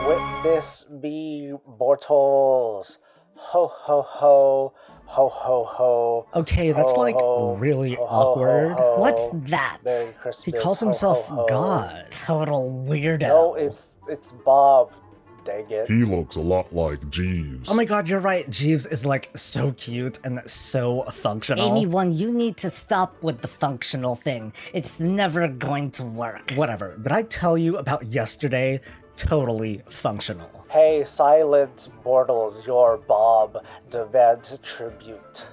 Witness me, mortals. Ho ho ho, ho ho ho. Okay, that's ho, like ho, really ho, awkward. Ho, ho, What's ho. that? Merry Christmas. He calls ho, himself ho, ho. God. Total weirdo. No, it's Bob. Dang it. He looks a lot like Jeeves. Oh my god, you're right. Jeeves is like so cute and so functional. Anyone, you need to stop with the functional thing. It's never going to work. Whatever. Did I tell you about yesterday? Totally functional. Hey, silence, mortals. Your Bob demands tribute.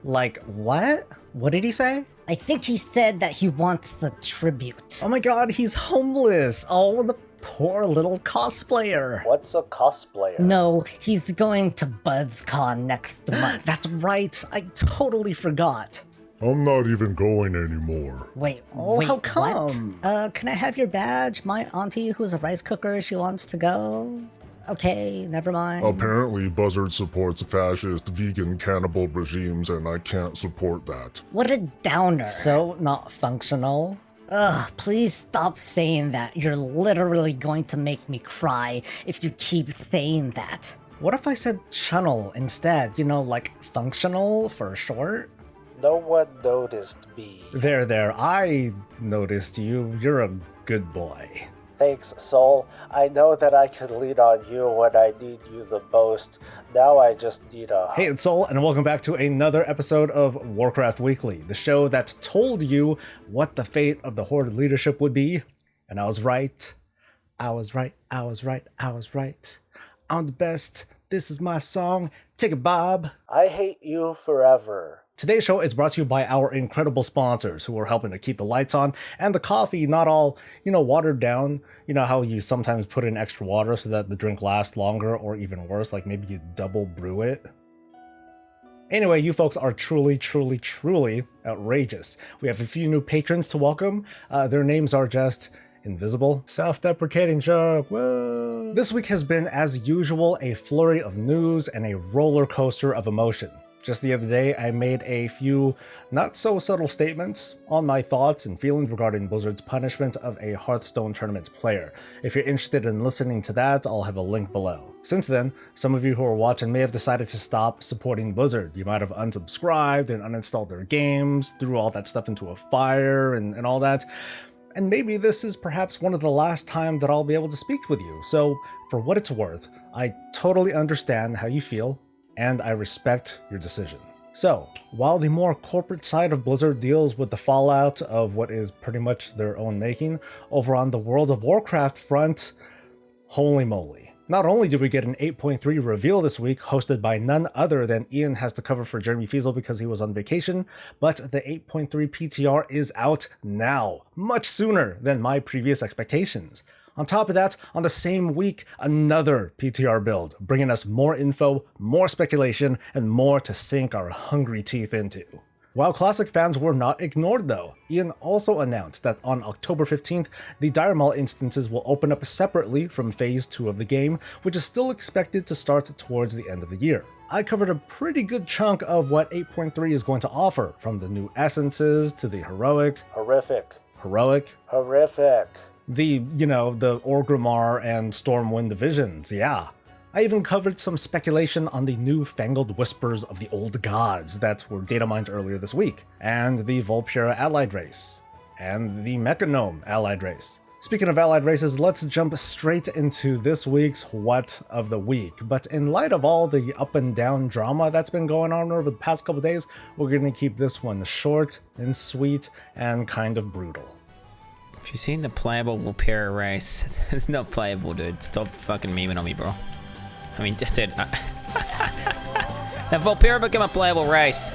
Like, what? What did he say? I think he said that he wants the tribute. Oh my god, he's homeless. Oh, the poor little cosplayer. What's a cosplayer? No, he's going to BuzzCon next month. That's right. I totally forgot. I'm not even going anymore. Wait, Oh, wait, how come? What? Can I have your badge? My auntie, who's a rice cooker, she wants to go. Okay, never mind. Apparently, Buzzard supports fascist, vegan, cannibal regimes, and I can't support that. What a downer. So not functional. Ugh, please stop saying that. You're literally going to make me cry if you keep saying that. What if I said channel instead? You know, like functional for short? No one noticed me. There, I noticed you. You're a good boy. Thanks, Soul. I know that I can lean on you when I need you the most. Now I just need a... Hey, it's Soul, and welcome back to another episode of Warcraft Weekly, the show that told you what the fate of the Horde leadership would be. And I was right. I was right. I'm the best. This is my song. Take it, Bob. I hate you forever. Today's show is brought to you by our incredible sponsors who are helping to keep the lights on and the coffee not all, watered down. You know how you sometimes put in extra water so that the drink lasts longer, or even worse, like maybe you double brew it. Anyway, you folks are truly outrageous. We have a few new patrons to welcome. Their names are just invisible. Self-deprecating joke. Whoa. This week has been, as usual, a flurry of news and a roller coaster of emotion. Just the other day, I made a few not-so-subtle statements on my thoughts and feelings regarding Blizzard's punishment of a Hearthstone tournament player. If you're interested in listening to that, I'll have a link below. Since then, some of you who are watching may have decided to stop supporting Blizzard. You might have unsubscribed and uninstalled their games, threw all that stuff into a fire and all that. And maybe this is perhaps one of the last time that I'll be able to speak with you. So, for what it's worth, I totally understand how you feel, and I respect your decision. So, while the more corporate side of Blizzard deals with the fallout of what is pretty much their own making, over on the World of Warcraft front, holy moly. Not only did we get an 8.3 reveal this week, hosted by none other than Ion Hazzikostas for Jeremy Fiesel because he was on vacation, but the 8.3 PTR is out now, much sooner than my previous expectations. On top of that, on the same week, another PTR build, bringing us more info, more speculation, and more to sink our hungry teeth into. While Classic fans were not ignored though, Ion also announced that on October 15th, the Dire Maul instances will open up separately from Phase 2 of the game, which is still expected to start towards the end of the year. I covered a pretty good chunk of what 8.3 is going to offer, from the new essences to the heroic, the Orgrimmar and Stormwind divisions, yeah. I even covered some speculation on the newfangled whispers of the old gods that were data mined earlier this week, and the Volpura allied race, and the Mechanome allied race. Speaking of allied races, let's jump straight into this week's What of the Week. But in light of all the up and down drama that's been going on over the past couple days, we're gonna keep this one short and sweet and kind of brutal. Have you seen the playable Volpura race? It's not playable, dude. Stop fucking memeing on me, bro. I mean, dude. If Volpura become a playable race,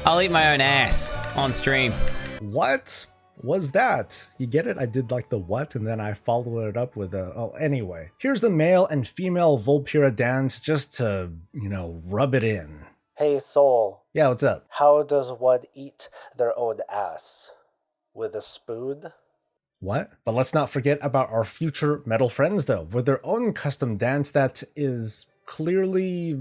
I'll eat my own ass on stream. What was that? You get it? I did like the what, and then I followed it up with a... Oh, anyway. Here's the male and female Volpura dance just to, rub it in. Hey, Soul. Yeah, what's up? How does one eat their own ass? With a spoon? What? But let's not forget about our future metal friends though, with their own custom dance that is clearly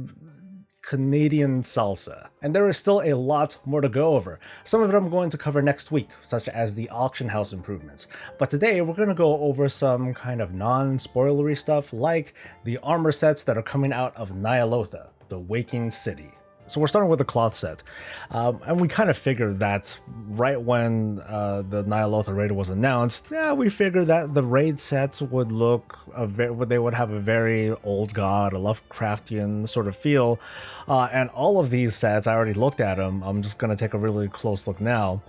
Canadian salsa. And there is still a lot more to go over. Some of it I'm going to cover next week, such as the auction house improvements. But today we're going to go over some kind of non-spoilery stuff like the armor sets that are coming out of Nyalotha, the Waking City. So we're starting with the cloth set, and we kind of figured that right when the Nyalotha raid was announced, yeah, we figured that the raid sets would look, they would have a very old god, a Lovecraftian sort of feel, and all of these sets, I already looked at them, I'm just going to take a really close look now,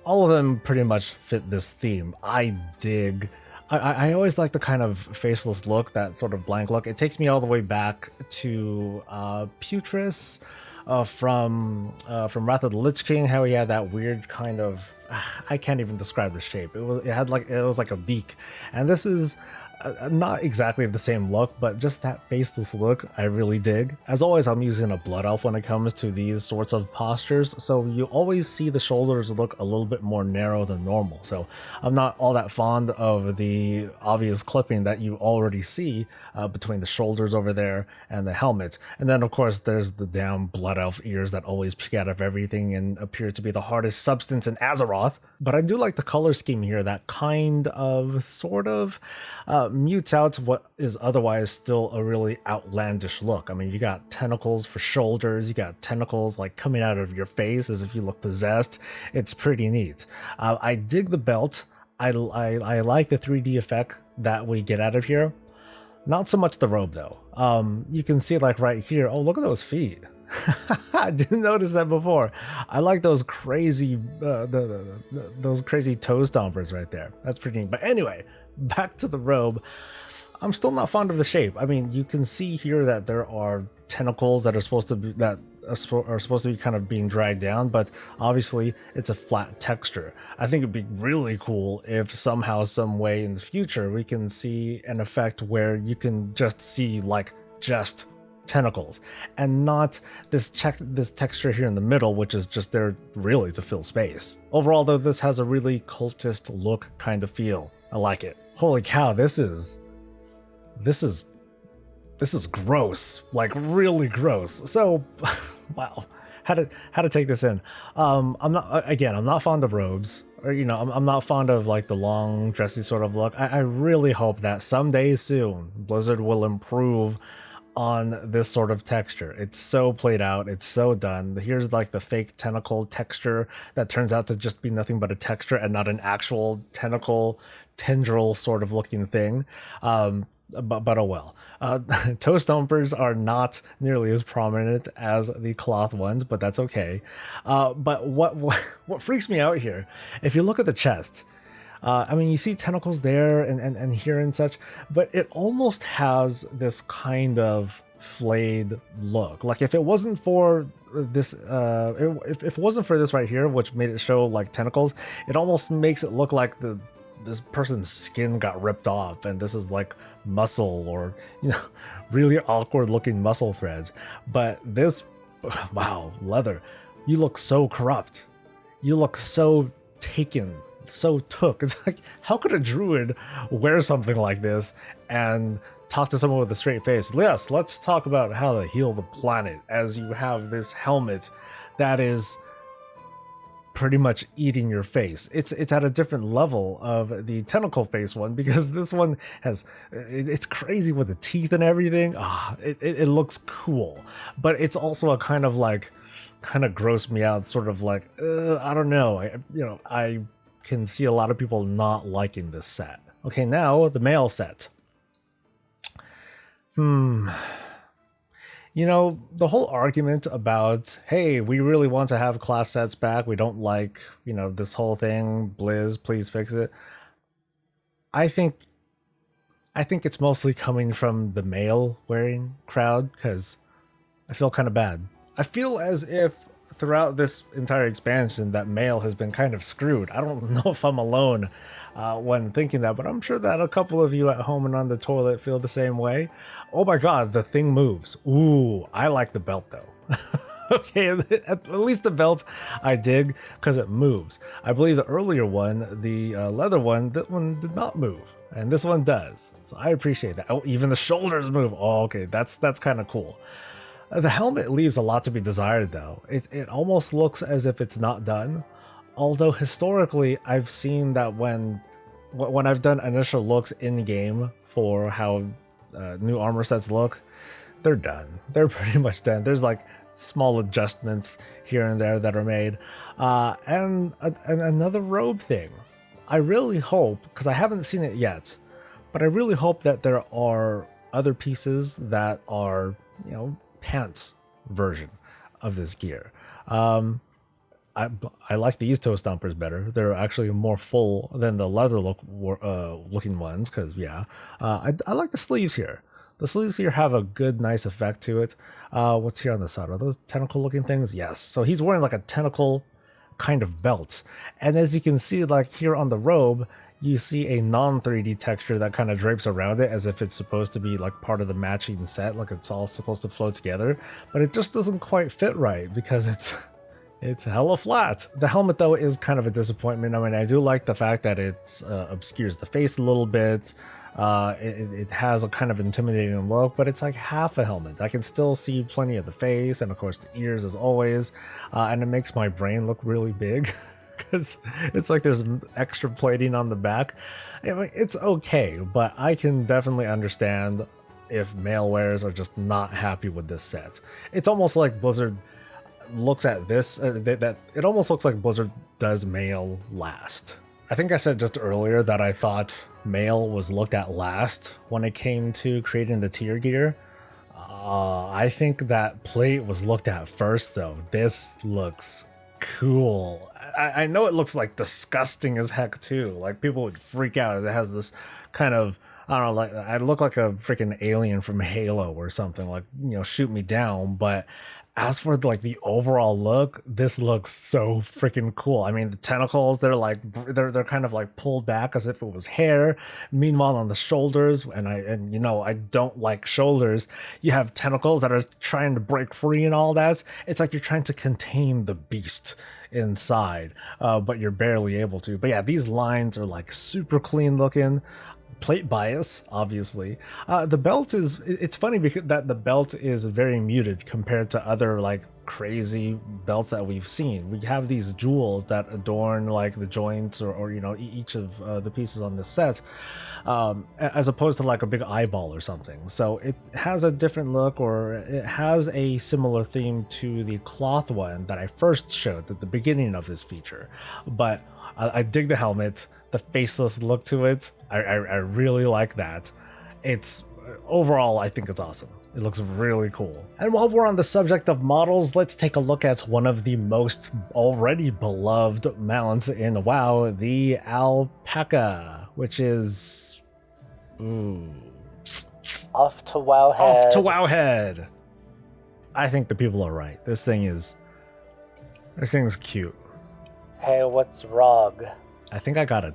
all of them pretty much fit this theme. I always like the kind of faceless look, that sort of blank look. It takes me all the way back to Putris, from Wrath of the Lich King, how he had that weird kind of, I can't even describe the shape. It was like a beak, and this is not exactly the same look, but just that faceless look I really dig. As always, I'm using a blood elf when it comes to these sorts of postures, so you always see the shoulders look a little bit more narrow than normal. So I'm not all that fond of the obvious clipping that you already see between the shoulders over there and the helmet. And then of course there's the damn blood elf ears that always peek out of everything and appear to be the hardest substance in Azeroth. But I do like the color scheme here, that kind of sort of mutes out what is otherwise still a really outlandish look. I mean, you got tentacles for shoulders, you got tentacles like coming out of your face as if you look possessed. It's pretty neat. I dig the belt. I like the 3D effect that we get out of here. Not so much the robe though. You can see like right here, oh, look at those feet. I didn't notice that before. I like those crazy those crazy toe stompers right there. That's pretty neat. But anyway, back to the robe. I'm still not fond of the shape. I mean, you can see here that there are tentacles that are supposed to be kind of being dragged down, but obviously it's a flat texture. I think it'd be really cool if somehow, some way in the future, we can see an effect where you can just see like just tentacles and not this texture here in the middle, which is just there really to fill space. Overall though, this has a really cultist look kind of feel. I like it. Holy cow, this is gross, like really gross. So wow, how to take this in. I'm not fond of robes, or I'm not fond of like the long dressy sort of look. I really hope that someday soon Blizzard will improve on this sort of texture. It's so played out, it's so done. Here's like the fake tentacle texture that turns out to just be nothing but a texture and not an actual tentacle tendril sort of looking thing. But oh well. Toe stompers are not nearly as prominent as the cloth ones, but that's okay. But what freaks me out here, if you look at the chest, I mean, you see tentacles there and here and such, but it almost has this kind of flayed look. Like if it wasn't for this, if it wasn't for this right here, which made it show like tentacles, it almost makes it look like this person's skin got ripped off, and this is like muscle or really awkward looking muscle threads. But this, wow, leather, you look so corrupt. You look so taken. So took. It's like, how could a druid wear something like this and talk to someone with a straight face? Yes, let's talk about how to heal the planet, as you have this helmet that is pretty much eating your face. It's at a different level of the tentacle face one, because this one has, it's crazy with the teeth and everything. It looks cool, but it's also a kind of gross me out, sort of like, I don't know. I can see a lot of people not liking this set. Okay, now the male set. The whole argument about, hey, we really want to have class sets back, we don't like, this whole thing, Blizz, please fix it. I think it's mostly coming from the male wearing crowd, because I feel kind of bad. I feel as if throughout this entire expansion that male has been kind of screwed. I don't know if I'm alone when thinking that, but I'm sure that a couple of you at home and on the toilet feel the same way. Oh my god, the thing moves. Ooh, I like the belt though. Okay, at least the belt I dig because it moves. I believe the earlier one, the leather one, that one did not move, and this one does. So I appreciate that. Oh, even the shoulders move. Oh, okay, that's kind of cool. The helmet leaves a lot to be desired though. It almost looks as if it's not done. Although historically, I've seen that when I've done initial looks in game for how new armor sets look, they're done. They're pretty much done. There's like small adjustments here and there that are made. And another robe thing. I really hope, because I haven't seen it yet, but I really hope that there are other pieces that are, pants version of this gear. I like these toe stompers better. They're actually more full than the leather looking ones, because I like the sleeves here. The sleeves here have a good, nice effect to it. What's here on the side? Are those tentacle looking things? Yes. So he's wearing like a tentacle kind of belt. And as you can see, like here on the robe, you see a non-3D texture that kind of drapes around it as if it's supposed to be like part of the matching set, like it's all supposed to flow together. But it just doesn't quite fit right because it's hella flat. The helmet though is kind of a disappointment. I mean, I do like the fact that it obscures the face a little bit. It has a kind of intimidating look, but it's like half a helmet. I can still see plenty of the face and of course the ears as always. And it makes my brain look really big because it's like there's extra plating on the back. Anyway, it's okay, but I can definitely understand if male wearers are just not happy with this set. It's almost like Blizzard looks at this, that it almost looks like Blizzard does male last. I think I said just earlier that I thought male was looked at last when it came to creating the tier gear. I think that plate was looked at first though. This looks cool. I know it looks like disgusting as heck too. Like people would freak out. It has this kind of, I don't know, like I look like a freaking alien from Halo or something, like, shoot me down. But as for like the overall look, this looks so freaking cool. I mean, the tentacles, they're kind of like pulled back as if it was hair. Meanwhile, on the shoulders, I don't like shoulders. You have tentacles that are trying to break free and all that. It's like you're trying to contain the beast inside, but you're barely able to. But yeah, these lines are like super clean looking. Plate bias, obviously. The belt it's funny because that the belt is very muted compared to other like crazy belts that we've seen. We have these jewels that adorn like the joints or each of the pieces on this set, as opposed to like a big eyeball or something. So it has a different look, or it has a similar theme to the cloth one that I first showed at the beginning of this feature. But I dig the helmet, the faceless look to it. I really like that. It's overall, I think it's awesome. It looks really cool. And while we're on the subject of models, let's take a look at one of the most already beloved mounts in WoW, the alpaca, which is Off to Wowhead. Off to Wowhead. I think the people are right. This thing is cute. Hey, what's wrong? I think I got a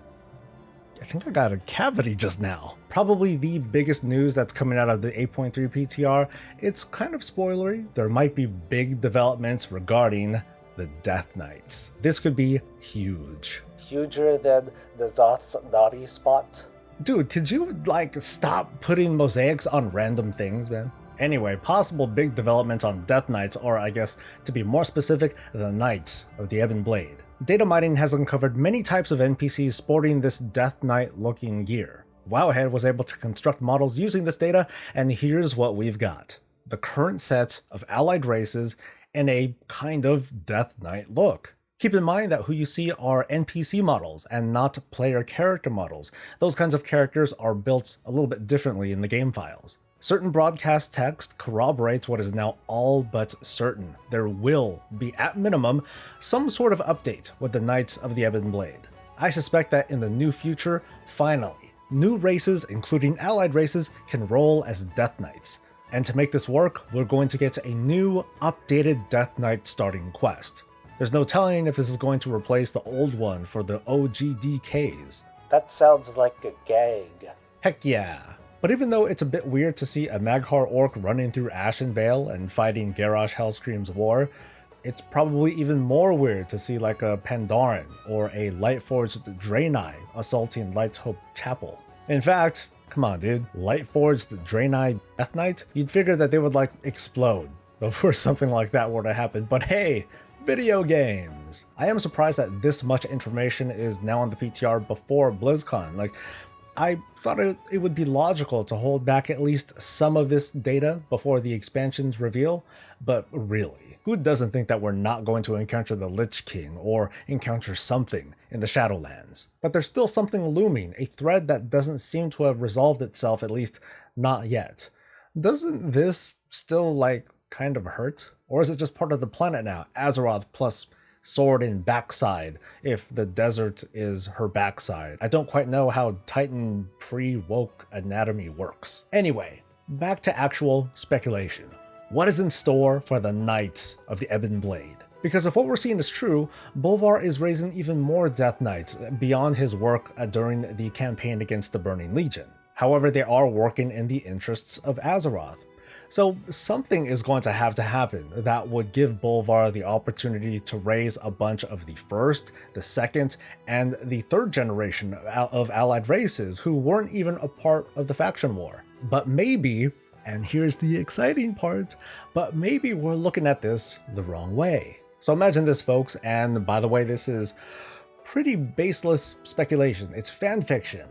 cavity just now. Probably the biggest news that's coming out of the 8.3 PTR. It's kind of spoilery. There might be big developments regarding the Death Knights. This could be huge. Huger than the Zoth's naughty spot? Dude, could you stop putting mosaics on random things, man? Anyway, possible big developments on Death Knights, or I guess to be more specific, the Knights of the Ebon Blade. Data mining has uncovered many types of NPCs sporting this Death Knight looking gear. Wowhead was able to construct models using this data, and here's what we've got. The current set of allied races in a kind of Death Knight look. Keep in mind that who you see are NPC models and not player character models. Those kinds of characters are built a little bit differently in the game files. Certain broadcast text corroborates what is now all but certain. There will be, at minimum, some sort of update with the Knights of the Ebon Blade. I suspect that in the new future, finally, new races, including allied races, can roll as Death Knights. And to make this work, we're going to get a new, updated Death Knight starting quest. There's no telling if this is going to replace the old one for the OG DKs. That sounds like a gag. Heck yeah. But even though it's a bit weird to see a Maghar orc running through Ashenvale and fighting Garrosh Hellscream's war, it's probably even more weird to see like a Pandaren or a Lightforged Draenei assaulting Light's Hope Chapel. In fact, come on dude, Lightforged Draenei Death Knight? You'd figure that they would explode before something like that were to happen. But hey, video games! I am surprised that this much information is now on the PTR before BlizzCon. Like, I thought it would be logical to hold back at least some of this data before the expansions reveal, but really, who doesn't think that we're not going to encounter the Lich King or encounter something in the Shadowlands? But there's still something looming, a thread that doesn't seem to have resolved itself, at least not yet. Doesn't this still, like, kind of hurt? Or is it just part of the planet now? Azeroth plus sword in backside, if the desert is her backside. I don't quite know how Titan pre-woke anatomy works. Anyway, back to actual speculation. What is in store for the Knights of the Ebon Blade? Because if what we're seeing is true, Bolvar is raising even more Death Knights beyond his work during the campaign against the Burning Legion. However, they are working in the interests of Azeroth. So something is going to happen that would give Bolvar the opportunity to raise a bunch of the first, the second, and the third generation of allied races who weren't even a part of the faction war. But maybe, and here's the exciting part, but maybe we're looking at this the wrong way. So imagine this, folks, and by the way, this is pretty baseless speculation. It's fan fiction.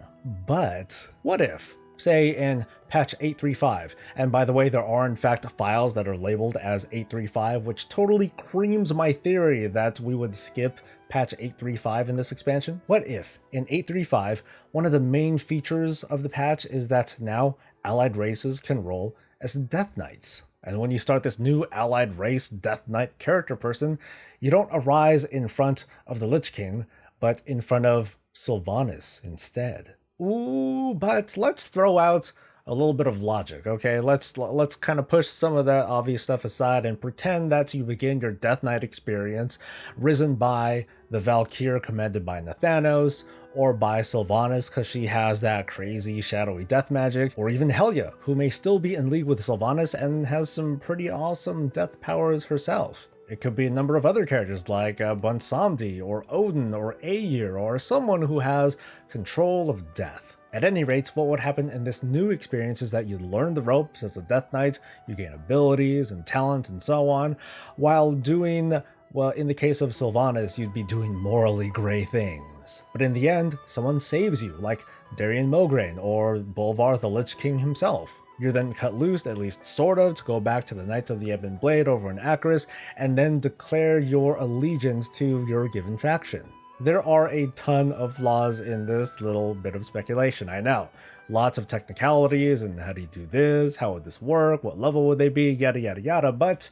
But what if, say in patch 8.3.5, and by the way, there are in fact files that are labeled as 8.3.5, which totally creams my theory that we would skip patch 8.3.5 in this expansion. What if in 8.3.5, one of the main features of the patch is that now allied races can roll as Death Knights? And when you start this new allied race Death Knight character person, you don't arise in front of the Lich King, but in front of Sylvanas instead. Ooh, but let's throw out a little bit of logic, okay? Let's kind of push some of that obvious stuff aside and pretend that you begin your Death Knight experience risen by the Valkyr commanded by Nathanos, or by Sylvanas because she has that crazy shadowy death magic, or even Helya, who may still be in league with Sylvanas and has some pretty awesome death powers herself. It could be a number of other characters like Bunsamdi, or Odin, or Aegir, or someone who has control of death. At any rate, what would happen in this new experience is that you learn the ropes as a Death Knight, you gain abilities and talent and so on, while doing, well, in the case of Sylvanas, you'd be doing morally gray things. But in the end, someone saves you, like Darien Mograine or Bolvar the Lich King himself. You're then cut loose, at least sort of, to go back to the Knights of the Ebon Blade over in Akris, and then declare your allegiance to your given faction. There are a ton of flaws in this little bit of speculation, I know. Lots of technicalities, and how do you do this, how would this work, what level would they be, yada yada yada, but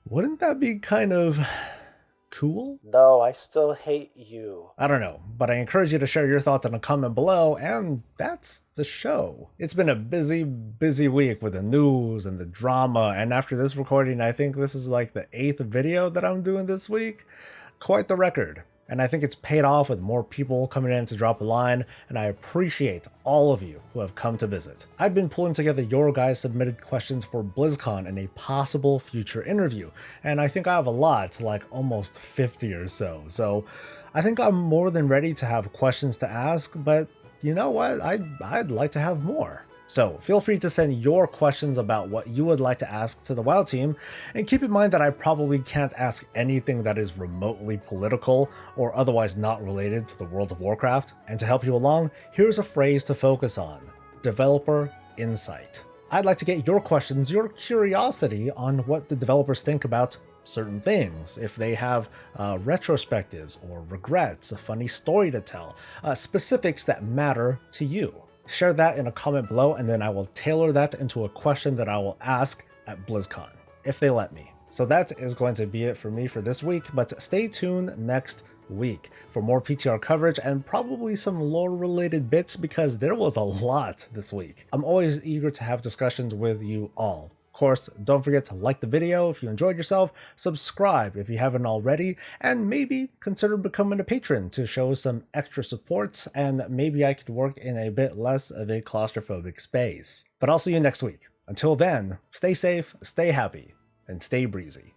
wouldn't that be kind of cool? No, I still hate you. I don't know, but I encourage you to share your thoughts in a comment below, and that's the show. It's been a busy week with the news and the drama, and after this recording, I think this is like the 8th video that I'm doing this week. Quite the record. And I think it's paid off with more people coming in to drop a line, and I appreciate all of you who have come to visit. I've been pulling together your guys' submitted questions for BlizzCon in a possible future interview, and I think I have a lot, like almost 50 or so. So I think I'm more than ready to have questions to ask, but you know what? I'd like to have more. So feel free to send your questions about what you would like to ask to the WoW team, and keep in mind that I probably can't ask anything that is remotely political or otherwise not related to the world of Warcraft. And to help you along, here's a phrase to focus on: developer insight. I'd like to get your questions, your curiosity on what the developers think about certain things, if they have retrospectives or regrets, a funny story to tell, specifics that matter to you. Share that in a comment below, and then I will tailor that into a question that I will ask at BlizzCon, if they let me. So that is going to be it for me for this week, but stay tuned next week for more PTR coverage and probably some lore related bits, because there was a lot this week. I'm always eager to have discussions with you all. Of course, don't forget to like the video if you enjoyed yourself, subscribe if you haven't already, and maybe consider becoming a patron to show some extra supports, and maybe I could work in a bit less of a claustrophobic space. But I'll see you next week. Until then, stay safe, stay happy, and stay breezy.